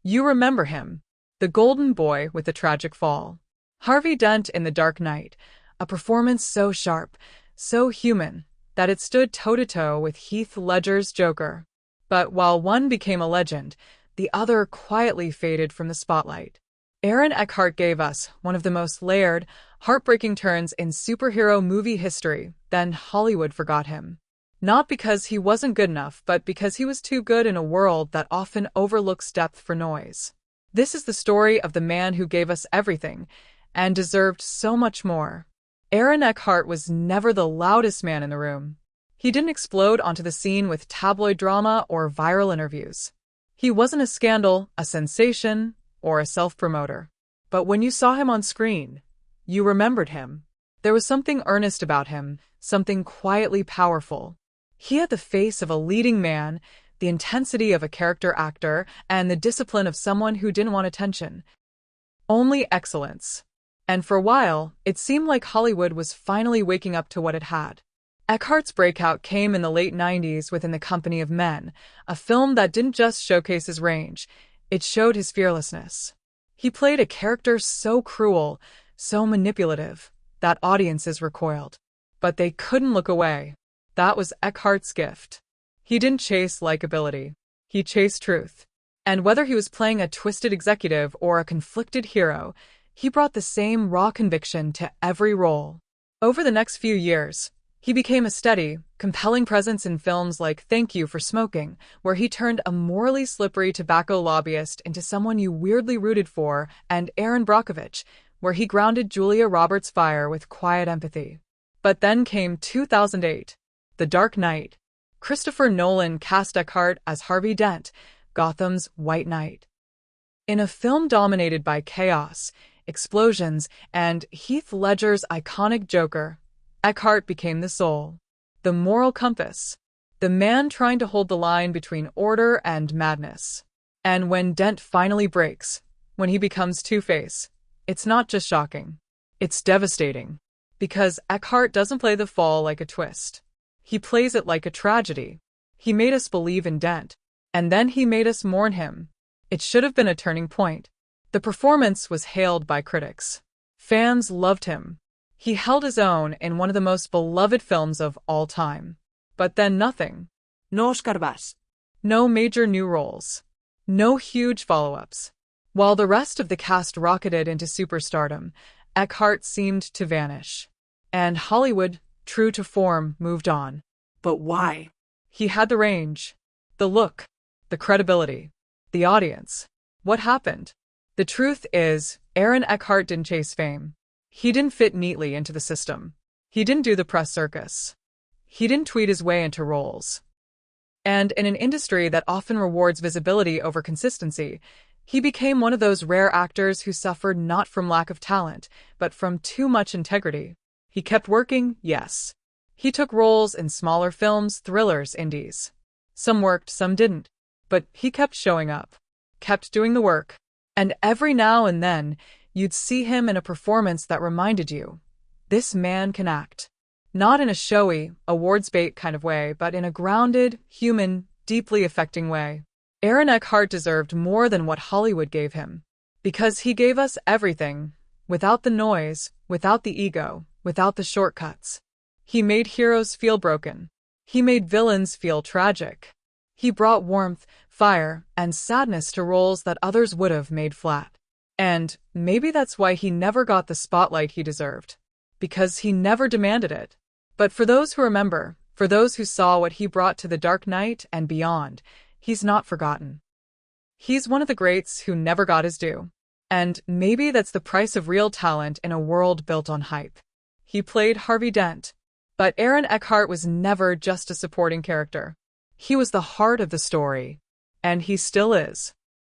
You remember him, the golden boy with the tragic fall. Harvey Dent in The Dark Knight, a performance so sharp, so human, that it stood toe-to-toe with Heath Ledger's Joker. But while one became a legend, the other quietly faded from the spotlight. Aaron Eckhart gave us one of the most layered, heartbreaking turns in superhero movie history. Then Hollywood forgot him. Not because he wasn't good enough, but because he was too good in a world that often overlooks depth for noise. This is the story of the man who gave us everything, and deserved so much more. Aaron Eckhart was never the loudest man in the room. He didn't explode onto the scene with tabloid drama or viral interviews. He wasn't a scandal, a sensation, or a self-promoter. But when you saw him on screen, you remembered him. There was something earnest about him, something quietly powerful. He had the face of a leading man, the intensity of a character actor, and the discipline of someone who didn't want attention. Only excellence. And for a while, it seemed like Hollywood was finally waking up to what it had. Eckhart's breakout came in the late 90s with In the Company of Men, a film that didn't just showcase his range, it showed his fearlessness. He played a character so cruel, so manipulative, that audiences recoiled. But they couldn't look away. That was Eckhart's gift. He didn't chase likability. He chased truth. And whether he was playing a twisted executive or a conflicted hero, he brought the same raw conviction to every role. Over the next few years, he became a steady, compelling presence in films like Thank You for Smoking, where he turned a morally slippery tobacco lobbyist into someone you weirdly rooted for, and Aaron Brockovich, where he grounded Julia Roberts' fire with quiet empathy. But then came 2008, The Dark Knight. Christopher Nolan cast Eckhart as Harvey Dent, Gotham's White Knight. In a film dominated by chaos, explosions, and Heath Ledger's iconic Joker, Eckhart became the soul, the moral compass, the man trying to hold the line between order and madness. And when Dent finally breaks, when he becomes Two-Face, it's not just shocking, it's devastating. Because Eckhart doesn't play the fall like a twist. He plays it like a tragedy. He made us believe in Dent, and then he made us mourn him. It should have been a turning point. The performance was hailed by critics. Fans loved him. He held his own in one of the most beloved films of all time. But then nothing. No escarbàs. No major new roles. No huge follow-ups. While the rest of the cast rocketed into superstardom, Eckhart seemed to vanish. And Hollywood, true to form, moved on. But why? He had the range, the look, the credibility, the audience. What happened? The truth is, Aaron Eckhart didn't chase fame. He didn't fit neatly into the system. He didn't do the press circus. He didn't tweet his way into roles. And in an industry that often rewards visibility over consistency, he became one of those rare actors who suffered not from lack of talent, but from too much integrity. He kept working, yes. He took roles in smaller films, thrillers, indies. Some worked, some didn't. But he kept showing up, kept doing the work. And every now and then, you'd see him in a performance that reminded you, this man can act. Not in a showy, awards bait kind of way, but in a grounded, human, deeply affecting way. Aaron Eckhart deserved more than what Hollywood gave him. Because he gave us everything, without the noise, without the ego, without the shortcuts. He made heroes feel broken. He made villains feel tragic. He brought warmth, fire, and sadness to roles that others would have made flat. And maybe that's why he never got the spotlight he deserved. Because he never demanded it. But for those who remember, for those who saw what he brought to The Dark Knight and beyond, he's not forgotten. He's one of the greats who never got his due. And maybe that's the price of real talent in a world built on hype. He played Harvey Dent. But Aaron Eckhart was never just a supporting character. He was the heart of the story. And he still is.